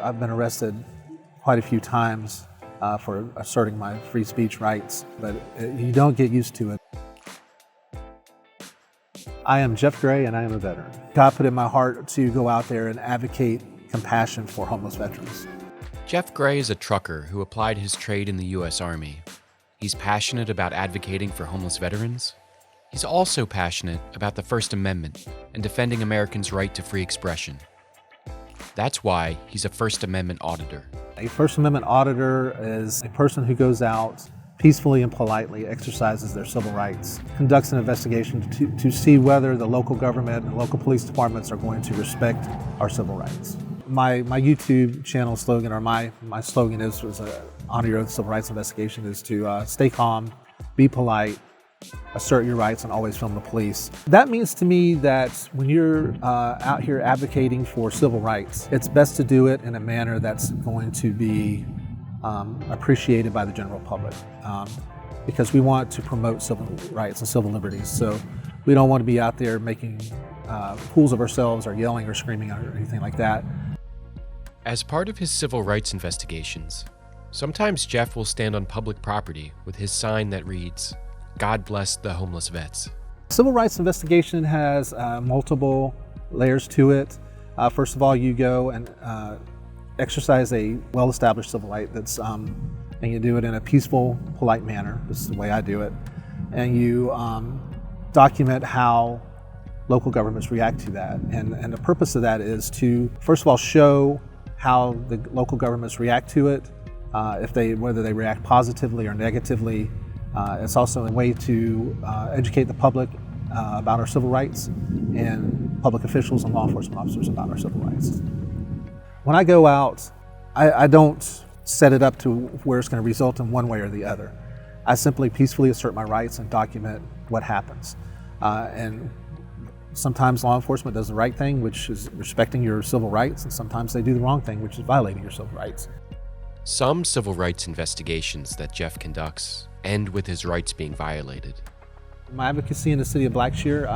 I've been arrested quite a few times for asserting my free speech rights, but you don't get used to it. I am Jeff Gray and I am a veteran. God put in my heart to go out there and advocate compassion for homeless veterans. Jeff Gray is a trucker who applied his trade in the U.S. Army. He's passionate about advocating for homeless veterans. He's also passionate about the First Amendment and defending Americans' right to free expression. That's why he's a First Amendment auditor. A First Amendment auditor is a person who goes out peacefully and politely exercises their civil rights, conducts an investigation to see whether the local government and local police departments are going to respect our civil rights. My YouTube channel slogan, or my slogan was honor your oath civil rights investigation, is to stay calm, be polite, assert your rights, and always film the police. That means to me that when you're out here advocating for civil rights, it's best to do it in a manner that's going to be appreciated by the general public, because we want to promote civil rights and civil liberties. So we don't want to be out there making fools of ourselves or yelling or screaming or anything like that. As part of his civil rights investigations, sometimes Jeff will stand on public property with his sign that reads, "God bless the homeless vets." Civil rights investigation has multiple layers to it. First of all, you go and exercise a well-established civil right that's, and you do it in a peaceful, polite manner. This is the way I do it. And you document how local governments react to that. And the purpose of that is to, first of all, show how the local governments react to it, whether they react positively or negatively. It's also a way to educate the public about our civil rights and public officials and law enforcement officers about our civil rights. When I go out, I don't set it up to where it's going to result in one way or the other. I simply peacefully assert my rights and document what happens. And sometimes law enforcement does the right thing, which is respecting your civil rights, and sometimes they do the wrong thing, which is violating your civil rights. Some civil rights investigations that Jeff conducts end with his rights being violated. My advocacy in the city of Blackshear,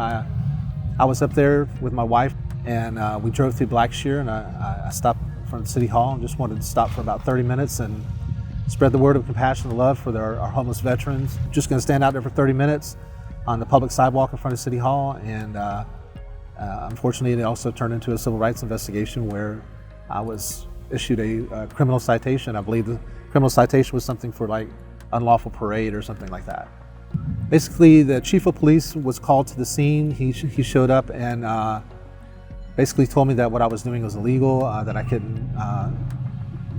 I was up there with my wife, and we drove through Blackshear, and I stopped in front of City Hall and just wanted to stop for about 30 minutes and spread the word of compassion and love for our homeless veterans. Just going to stand out there for 30 minutes on the public sidewalk in front of City Hall, and unfortunately it also turned into a civil rights investigation where I was issued a criminal citation. I believe the criminal citation was something for like unlawful parade or something like that. Basically, the chief of police was called to the scene. He showed up and basically told me that what I was doing was illegal, that I couldn't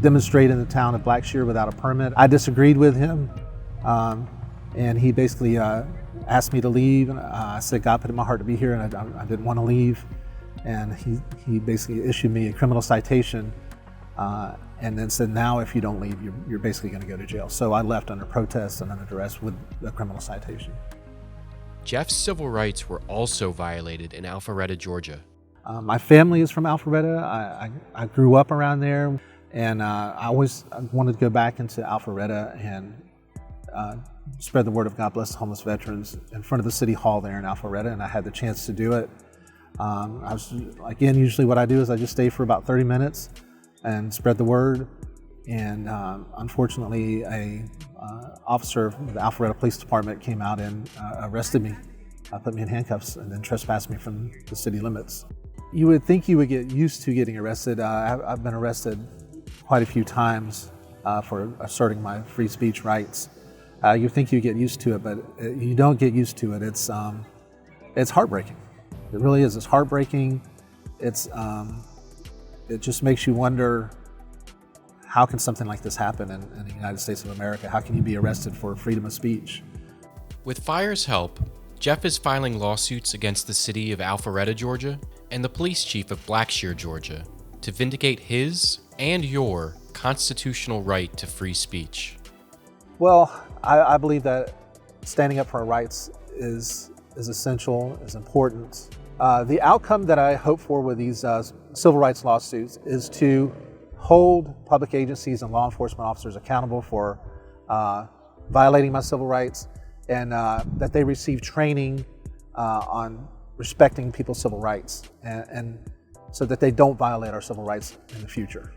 demonstrate in the town of Blackshear without a permit. I disagreed with him, and he basically asked me to leave. I said God put it in my heart to be here, and I didn't want to leave. And he basically issued me a criminal citation, and then said, now if you don't leave, you're basically going to go to jail. So I left under protest and under duress with a criminal citation. Jeff's civil rights were also violated in Alpharetta, Georgia. My family is from Alpharetta. I grew up around there, and I wanted to go back into Alpharetta and spread the word of God bless the homeless veterans in front of the city hall there in Alpharetta, and I had the chance to do it. Usually what I do is I just stay for about 30 minutes and spread the word, and unfortunately a officer of the Alpharetta Police Department came out and arrested me, put me in handcuffs, and then trespassed me from the city limits. You would think you would get used to getting arrested. I've been arrested quite a few times for asserting my free speech rights. You think you get used to it, but you don't get used to it. It's heartbreaking. It really is. It's heartbreaking. It just makes you wonder, how can something like this happen in the United States of America? How can you be arrested for freedom of speech? With FIRE's help, Jeff is filing lawsuits against the city of Alpharetta, Georgia, and the police chief of Blackshear, Georgia, to vindicate his and your constitutional right to free speech. Well, I believe that standing up for our rights is essential, is important. The outcome that I hope for with these civil rights lawsuits is to hold public agencies and law enforcement officers accountable for violating my civil rights, and that they receive training on respecting people's civil rights, and so that they don't violate our civil rights in the future.